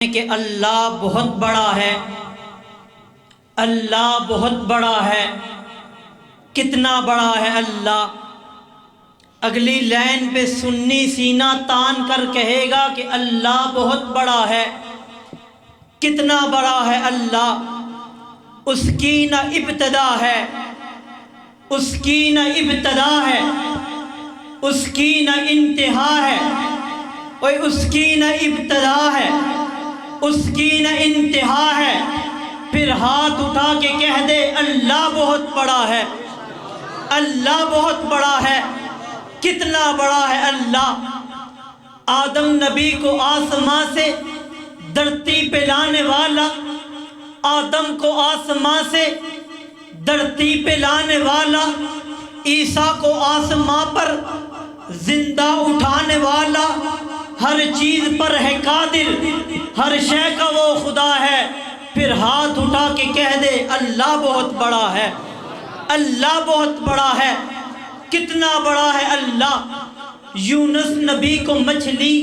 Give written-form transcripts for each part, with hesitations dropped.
کہ اللہ بہت بڑا ہے، اللہ بہت بڑا ہے۔ کتنا بڑا ہے اللہ؟ اگلی لائن پہ سنی سینہ تان کر کہے گا کہ اللہ بہت بڑا ہے۔ کتنا بڑا ہے اللہ؟ اس کی نہ ابتدا ہے، اس کی نہ ابتدا ہے، اس کی نہ انتہا ہے، اور اس کی نہ ابتدا ہے، اس کی نہ انتہا ہے۔ پھر ہاتھ اٹھا کے کہہ دے اللہ بہت بڑا ہے، اللہ بہت بڑا ہے۔ کتنا بڑا ہے اللہ؟ آدم نبی کو آسماں سے دھرتی پہ لانے والا، آدم کو آسماں سے دھرتی پہ لانے والا، عیسیٰ کو آسماں پر زندہ اٹھانے والا، ہر چیز پر ہے قادر، ہر شے کا وہ خدا ہے۔ پھر ہاتھ اٹھا کے کہہ دے اللہ بہت بڑا ہے، اللہ بہت بڑا ہے۔ کتنا بڑا ہے اللہ؟ یونس نبی کو مچھلی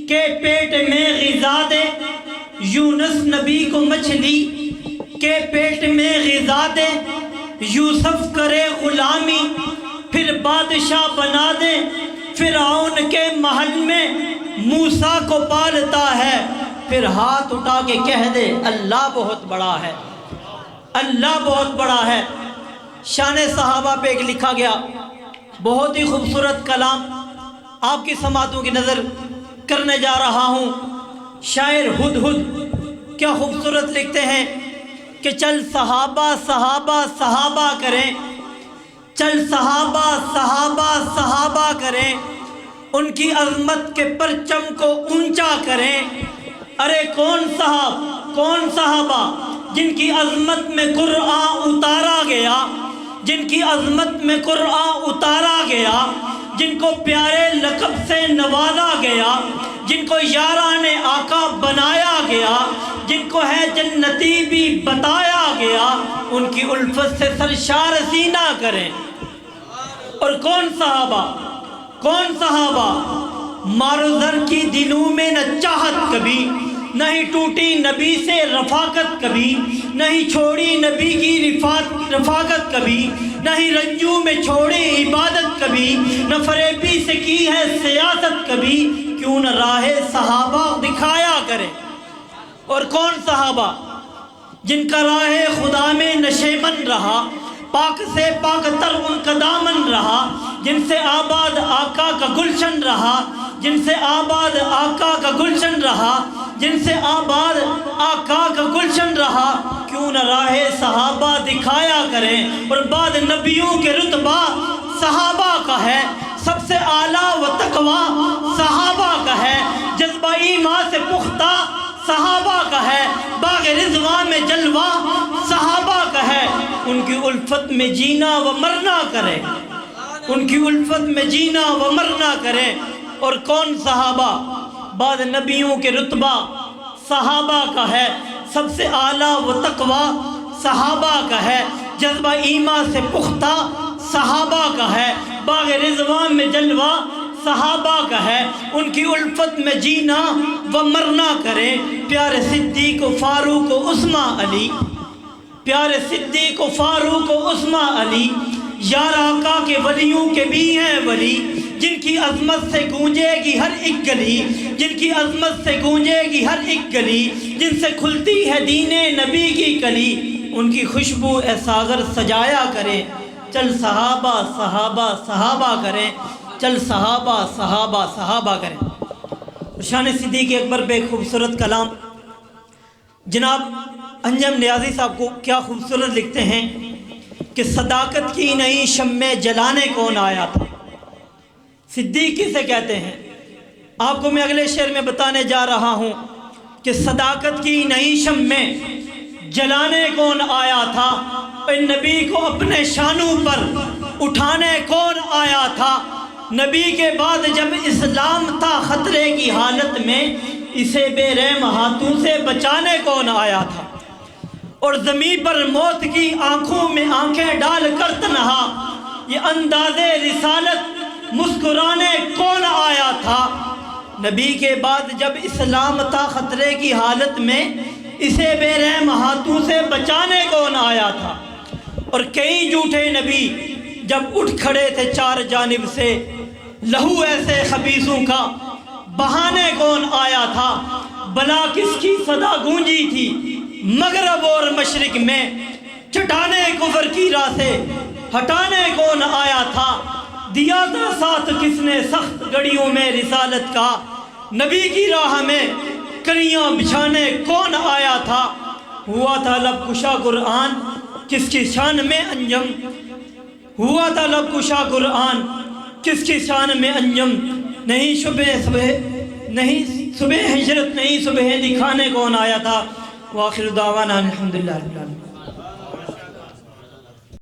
کے پیٹ میں غذا دے، یونس نبی کو مچھلی کے پیٹ میں غذا دے، یوسف کرے غلامی پھر بادشاہ بنا دے، فرعون کے محل میں موسیٰ کو پالتا ہے۔ پھر ہاتھ اٹھا کے کہہ دے اللہ بہت بڑا ہے، اللہ بہت بڑا ہے۔ شان صحابہ پہ ایک لکھا گیا بہت ہی خوبصورت کلام آپ کی سماعتوں کی نظر کرنے جا رہا ہوں۔ شاعر ہدہد کیا خوبصورت لکھتے ہیں کہ چل صحابہ صحابہ صحابہ کریں، چل صحابہ صحابہ صحابہ کریں، ان کی عظمت کے پرچم کو اونچا کریں۔ ارے کون صاحب کون صحابہ جن کی عظمت میں قرآن اتارا گیا، جن کی عظمت میں قرآن اتارا گیا، جن کو پیارے لقب سے نوازا گیا، جن کو یاران آقا بنایا گیا، جن کو ہے جنتی بھی بتایا گیا، ان کی الفت سے سرشار سینہ کریں۔ اور کون صحابہ کون صحابہ؟ مارو زر کی دلوں میں نہ چاہت کبھی، نہیں ٹوٹی نبی سے رفاقت کبھی، نہیں چھوڑی نبی کی رفاقت کبھی، نہیں رنجوں میں چھوڑی عبادت کبھی، نہ فریبی سے کی ہے سیاست کبھی، کیوں نہ راہ صحابہ دکھایا کرے۔ اور کون صحابہ جن کا راہ خدا میں نشیمن رہا، پاک سے پاک تر ان کا دامن رہا، جن سے آباد آقا کا گلشن رہا، جن سے آباد آقا کا گلشن رہا، جن سے آباد آقا کا گلشن رہا، کیوں نہ راہ صحابہ دکھایا کریں۔ اور بعد نبیوں کے رتبہ صحابہ کا ہے، سب سے اعلیٰ و تقویٰ صحابہ کا ہے، جذبہ ایمان سے پختہ صحابہ کا ہے، باغ رضوان میں جلوہ صحابہ کا ہے۔ ان کی الفت میں جینا و مرنا کریں، ان کی الفت میں جینا و مرنا کریں۔ اور کون صحابہ؟ بعد نبیوں کے رتبہ صحابہ کا ہے، سب سے اعلیٰ و تقویٰ صحابہ کا ہے، جذبہ ایمان سے پختہ صحابہ کا ہے، باغ رضوان میں جلوہ صحابہ کا ہے۔ ان کی الفت میں جینا و مرنا کریں۔ پیارے صدیق و فاروق و عثمان علی، پیارے صدیق و فاروق و عثمان علی، یار آقا کے ولیوں کے بھی ہیں ولی، جن کی عظمت سے گونجے گی ہر ایک گلی، جن کی عظمت سے گونجے گی ہر ایک گلی، جن سے کھلتی ہے دین نبی کی کلی، ان کی خوشبو اے ساغر سجایا کریں۔ چل صحابہ صحابہ صحابہ کریں، چل صحابہ صحابہ صحابہ کریں۔ شان صدیق اکبر پہ ایک خوبصورت کلام جناب انجم نیازی صاحب کو کیا خوبصورت لکھتے ہیں کہ صداقت کی نئی شمع جلانے کون آیا تھا۔ صدیق کسے کہتے ہیں؟ آپ کو میں اگلے شعر میں بتانے جا رہا ہوں کہ صداقت کی نئی شمع جلانے کون آیا تھا، اور نبی کو اپنے شانوں پر اٹھانے کون آیا تھا۔ نبی کے بعد جب اسلام تھا خطرے کی حالت میں، اسے بے رحم ہاتھوں سے بچانے کون آیا تھا۔ اور زمین پر موت کی آنکھوں میں آنکھیں ڈال کر تنہا، یہ انداز رسالت مسکرانے کون آیا تھا۔ نبی کے بعد جب اسلام تھا خطرے کی حالت میں، اسے بے رحم ہاتھوں سے بچانے کون آیا تھا؟ اور کئی جھوٹے نبی جب اٹھ کھڑے تھے چار جانب سے، لہو ایسے خبیثوں کا بہانے کون آیا تھا؟ بلا کس کی صدا گونجی تھی مغرب اور مشرق میں، چٹانے کفر کی راہ سے ہٹانے کون آیا تھا؟ دیا تھا ساتھ کس نے سخت گڑیوں میں رسالت کا، نبی کی راہ میں کلیاں بچھانے کون آیا تھا؟ ہوا تھا لب کشا قرآن کس کی شان میں انجم، ہوا تھا لب کشا قرآن کس کی شان میں انجم، نہیں صبح ہجرت نہیں صبح دکھانے کون آیا تھا؟ وآخر دعوانا الحمدللہ رب العالمین۔